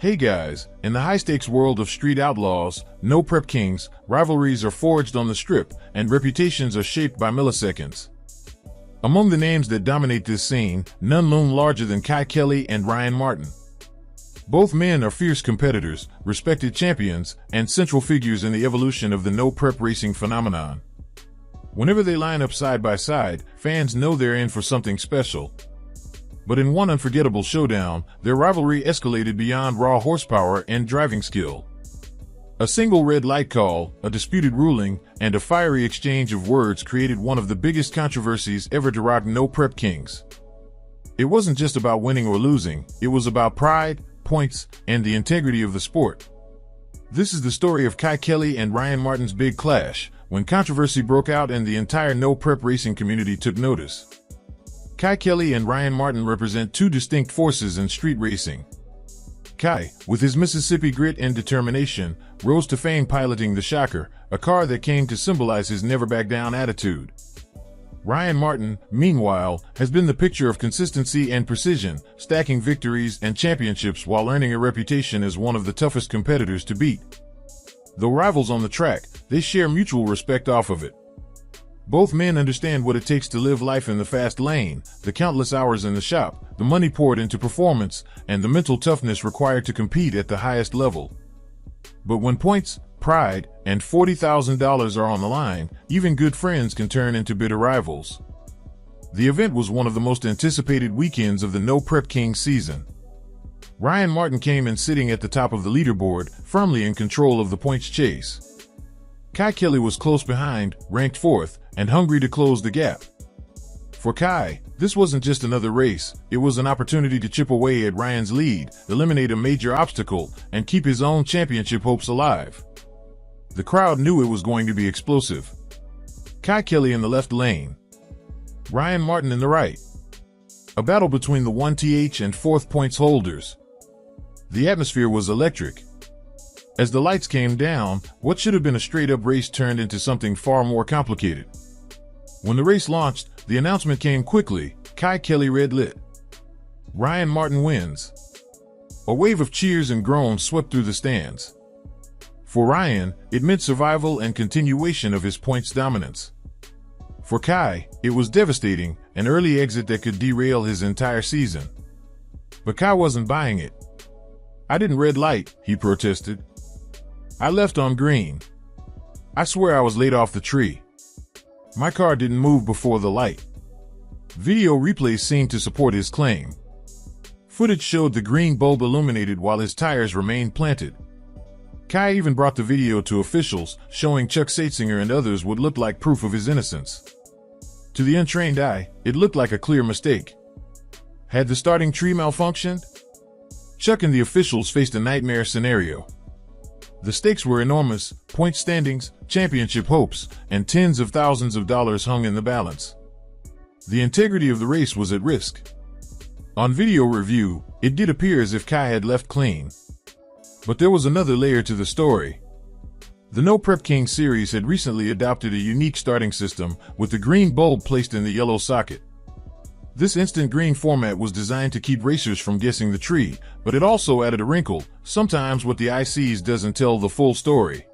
Hey guys, in the high-stakes world of Street Outlaws, no prep kings, rivalries are forged on the strip, and reputations are shaped by milliseconds. Among the names that dominate this scene, none loom larger than Kye Kelley and Ryan Martin. Both men are fierce competitors, respected champions, and central figures in the evolution of the no-prep racing phenomenon. Whenever they line up side by side, fans know they're in for something special. But in one unforgettable showdown, their rivalry escalated beyond raw horsepower and driving skill. A single red light call, a disputed ruling, and a fiery exchange of words created one of the biggest controversies ever to rock no prep kings. It wasn't just about winning or losing, it was about pride, points, and the integrity of the sport. This is the story of Kye Kelley and Ryan Martin's big clash, when controversy broke out and the entire no prep racing community took notice. Kye Kelley and Ryan Martin represent two distinct forces in street racing. Kye, with his Mississippi grit and determination, rose to fame piloting the Shocker, a car that came to symbolize his never-back-down attitude. Ryan Martin, meanwhile, has been the picture of consistency and precision, stacking victories and championships while earning a reputation as one of the toughest competitors to beat. Though rivals on the track, they share mutual respect off of it. Both men understand what it takes to live life in the fast lane, the countless hours in the shop, the money poured into performance, and the mental toughness required to compete at the highest level. But when points, pride, and $40,000 are on the line, even good friends can turn into bitter rivals. The event was one of the most anticipated weekends of the No Prep King season. Ryan Martin came in sitting at the top of the leaderboard, firmly in control of the points chase. Kye Kelley was close behind, ranked 4th, and hungry to close the gap. For Kye, this wasn't just another race, it was an opportunity to chip away at Ryan's lead, eliminate a major obstacle, and keep his own championship hopes alive. The crowd knew it was going to be explosive. Kye Kelley in the left lane, Ryan Martin in the right. A battle between the 1th and 4th points holders. The atmosphere was electric. As the lights came down, what should have been a straight-up race turned into something far more complicated. When the race launched, the announcement came quickly: Kye Kelley red lit. Ryan Martin wins. A wave of cheers and groans swept through the stands. For Ryan, it meant survival and continuation of his points dominance. For Kye, it was devastating, an early exit that could derail his entire season. But Kye wasn't buying it. "I didn't red light," he protested. "I left on green. I swear I was laid off the tree. My car didn't move before the light." Video replays seemed to support his claim. Footage showed the green bulb illuminated while his tires remained planted. Kye even brought the video to officials, showing Chuck Satzinger and others what looked like proof of his innocence. To the untrained eye, it looked like a clear mistake. Had the starting tree malfunctioned? Chuck and the officials faced a nightmare scenario. The stakes were enormous: point standings, championship hopes, and tens of thousands of dollars hung in the balance. The integrity of the race was at risk. On video review, it did appear as if Kye had left clean. But there was another layer to the story. The No Prep King series had recently adopted a unique starting system, with the green bulb placed in the yellow socket. This instant green format was designed to keep racers from guessing the tree, but it also added a wrinkle: sometimes what the eye sees doesn't tell the full story.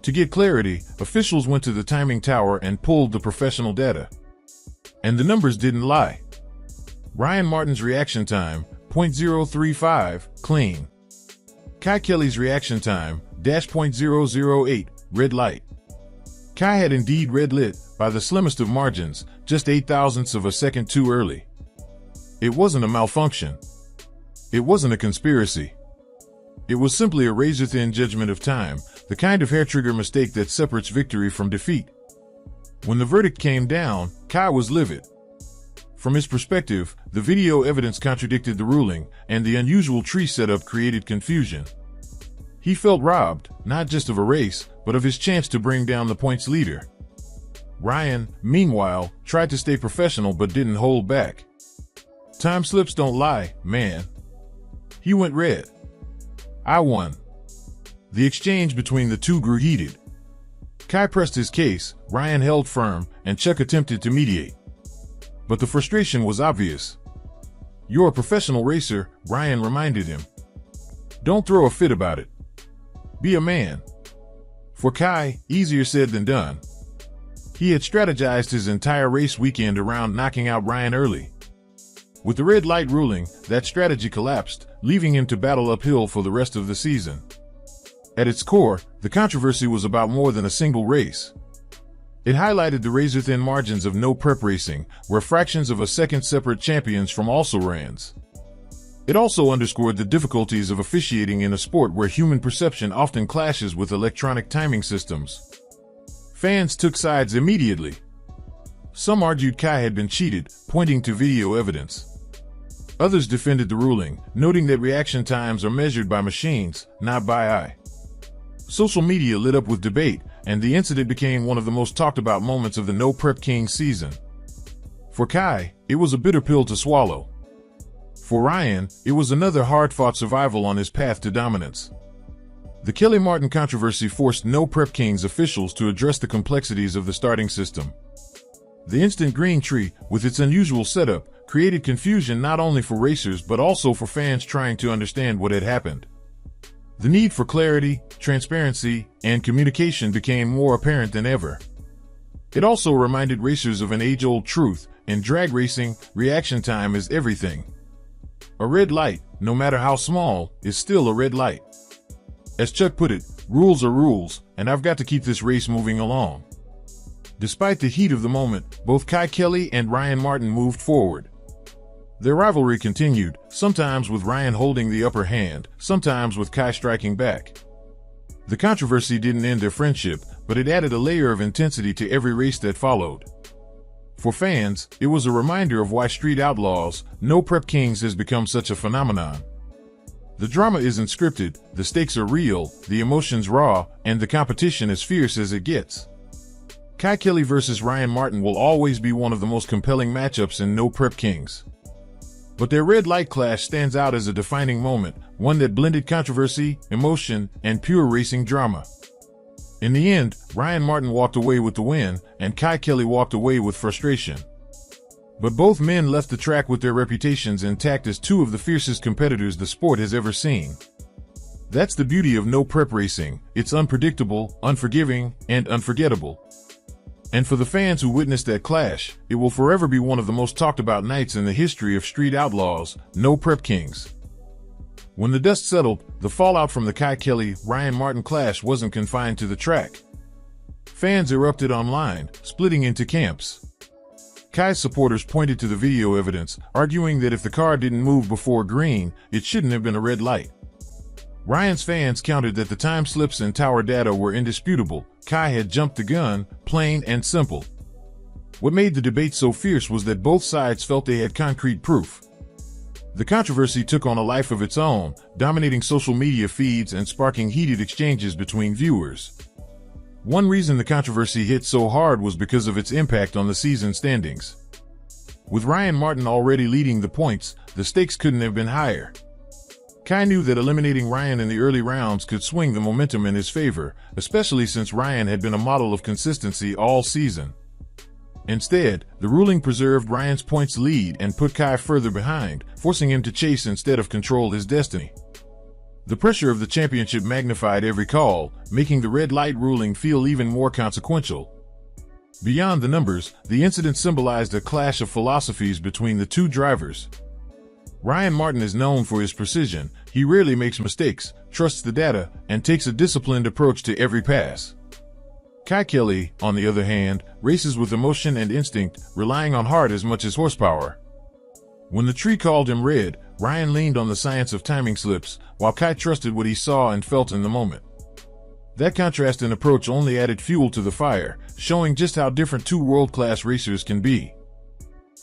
To get clarity, officials went to the timing tower and pulled the professional data. And the numbers didn't lie. Ryan Martin's reaction time, 0.035, clean. Kye Kelley's reaction time, -0.008, red light. Kye had indeed red lit, by the slimmest of margins, just 0.008 of a second too early. It wasn't a malfunction. It wasn't a conspiracy. It was simply a razor-thin judgment of time, the kind of hair-trigger mistake that separates victory from defeat. When the verdict came down, Kye was livid. From his perspective, the video evidence contradicted the ruling, and the unusual tree setup created confusion. He felt robbed, not just of a race, but of his chance to bring down the points leader. Ryan, meanwhile, tried to stay professional but didn't hold back. "Time slips don't lie, man." He went red. "I won." The exchange between the two grew heated. Kye pressed his case, Ryan held firm, and Chuck attempted to mediate. But the frustration was obvious. "You're a professional racer," Ryan reminded him. Don't throw a fit about it. Be a man. For Kye, easier said than done. He had strategized his entire race weekend around knocking out Ryan early. With the red light ruling, that strategy collapsed, leaving him to battle uphill for the rest of the season. At its core, the controversy was about more than a single race. It highlighted the razor-thin margins of no-prep racing, where fractions of a second separate champions from also-rans. It also underscored the difficulties of officiating in a sport where human perception often clashes with electronic timing systems. Fans took sides immediately. Some argued Kye had been cheated, pointing to video evidence. Others defended the ruling, noting that reaction times are measured by machines, not by eye. Social media lit up with debate, and the incident became one of the most talked about moments of the No Prep King season. For Kye, it was a bitter pill to swallow. For Ryan, it was another hard-fought survival on his path to dominance. The Kelly Martin controversy forced No Prep King's officials to address the complexities of the starting system. The instant green tree, with its unusual setup, created confusion not only for racers but also for fans trying to understand what had happened. The need for clarity, transparency, and communication became more apparent than ever. It also reminded racers of an age-old truth: in drag racing, reaction time is everything. A red light, no matter how small, is still a red light. As Chuck put it, rules are rules, and I've got to keep this race moving along. Despite the heat of the moment, both Kye Kelley and Ryan Martin moved forward. Their rivalry continued, sometimes with Ryan holding the upper hand, sometimes with Kye striking back. The controversy didn't end their friendship, but it added a layer of intensity to every race that followed. For fans, it was a reminder of why Street Outlaws, No Prep Kings has become such a phenomenon. The drama isn't scripted, the stakes are real, the emotions raw, and the competition as fierce as it gets. Kye Kelley versus Ryan Martin will always be one of the most compelling matchups in No Prep Kings. But their red light clash stands out as a defining moment, one that blended controversy, emotion, and pure racing drama. In the end, Ryan Martin walked away with the win, and Kye Kelley walked away with frustration. But both men left the track with their reputations intact as two of the fiercest competitors the sport has ever seen. That's the beauty of no prep racing: it's unpredictable, unforgiving, and unforgettable. And for the fans who witnessed that clash, it will forever be one of the most talked about nights in the history of Street Outlaws, No Prep Kings. When the dust settled, the fallout from the Kye Kelley-Ryan Martin clash wasn't confined to the track. Fans erupted online, splitting into camps. Kye's supporters pointed to the video evidence, arguing that if the car didn't move before green, it shouldn't have been a red light. Ryan's fans countered that the time slips and tower data were indisputable. Kye had jumped the gun, plain and simple. What made the debate so fierce was that both sides felt they had concrete proof. The controversy took on a life of its own, dominating social media feeds and sparking heated exchanges between viewers. One reason the controversy hit so hard was because of its impact on the season standings. With Ryan Martin already leading the points, the stakes couldn't have been higher. Kye knew that eliminating Ryan in the early rounds could swing the momentum in his favor, especially since Ryan had been a model of consistency all season. Instead, the ruling preserved Ryan's points lead and put Kye further behind, forcing him to chase instead of control his destiny. The pressure of the championship magnified every call, making the red light ruling feel even more consequential. Beyond the numbers, the incident symbolized a clash of philosophies between the two drivers. Ryan Martin is known for his precision. He rarely makes mistakes, trusts the data, and takes a disciplined approach to every pass. Kye Kelley, on the other hand, races with emotion and instinct, relying on heart as much as horsepower. When the tree called him red, Ryan leaned on the science of timing slips, while Kye trusted what he saw and felt in the moment. That contrast in approach only added fuel to the fire, showing just how different two world-class racers can be.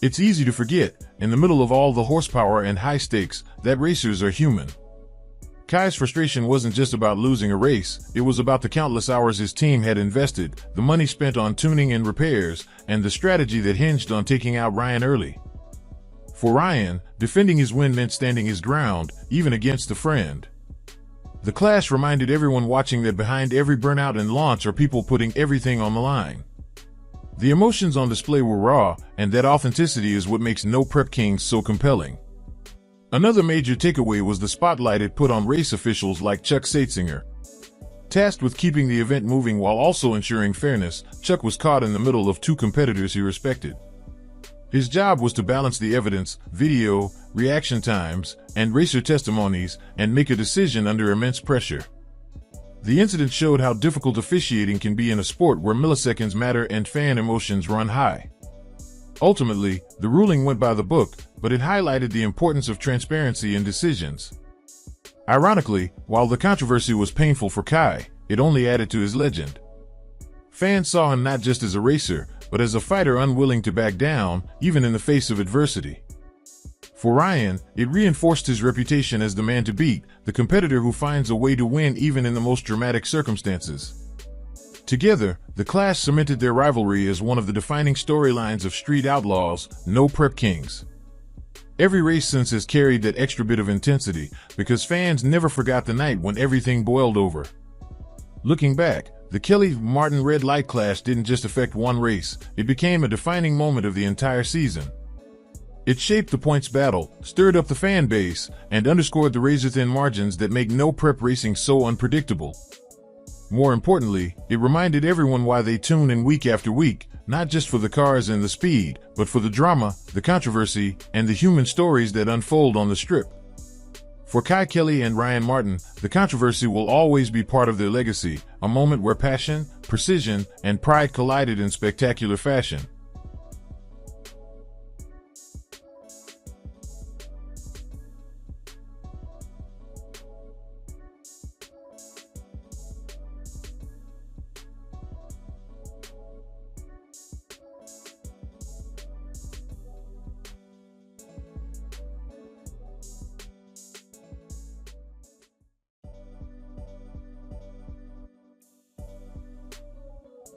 It's easy to forget, in the middle of all the horsepower and high stakes, that racers are human. Kye's frustration wasn't just about losing a race, it was about the countless hours his team had invested, the money spent on tuning and repairs, and the strategy that hinged on taking out Ryan early. For Ryan, defending his win meant standing his ground, even against a friend. The clash reminded everyone watching that behind every burnout and launch are people putting everything on the line. The emotions on display were raw, and that authenticity is what makes No Prep Kings so compelling. Another major takeaway was the spotlight it put on race officials like Chuck Seitzinger. Tasked with keeping the event moving while also ensuring fairness, Chuck was caught in the middle of two competitors he respected. His job was to balance the evidence, video, reaction times, and racer testimonies, and make a decision under immense pressure. The incident showed how difficult officiating can be in a sport where milliseconds matter and fan emotions run high. Ultimately, the ruling went by the book, but it highlighted the importance of transparency in decisions. Ironically, while the controversy was painful for Kye, it only added to his legend. Fans saw him not just as a racer, but as a fighter unwilling to back down, even in the face of adversity. For Ryan, it reinforced his reputation as the man to beat, the competitor who finds a way to win even in the most dramatic circumstances. Together, the clash cemented their rivalry as one of the defining storylines of Street Outlaws, No Prep Kings. Every race since has carried that extra bit of intensity, because fans never forgot the night when everything boiled over. Looking back, the Kelley-Martin red light clash didn't just affect one race, it became a defining moment of the entire season. It shaped the points battle, stirred up the fan base, and underscored the razor-thin margins that make no prep racing so unpredictable. More importantly, it reminded everyone why they tune in week after week, not just for the cars and the speed, but for the drama, the controversy, and the human stories that unfold on the strip. For Kye Kelley and Ryan Martin, the controversy will always be part of their legacy, a moment where passion, precision, and pride collided in spectacular fashion.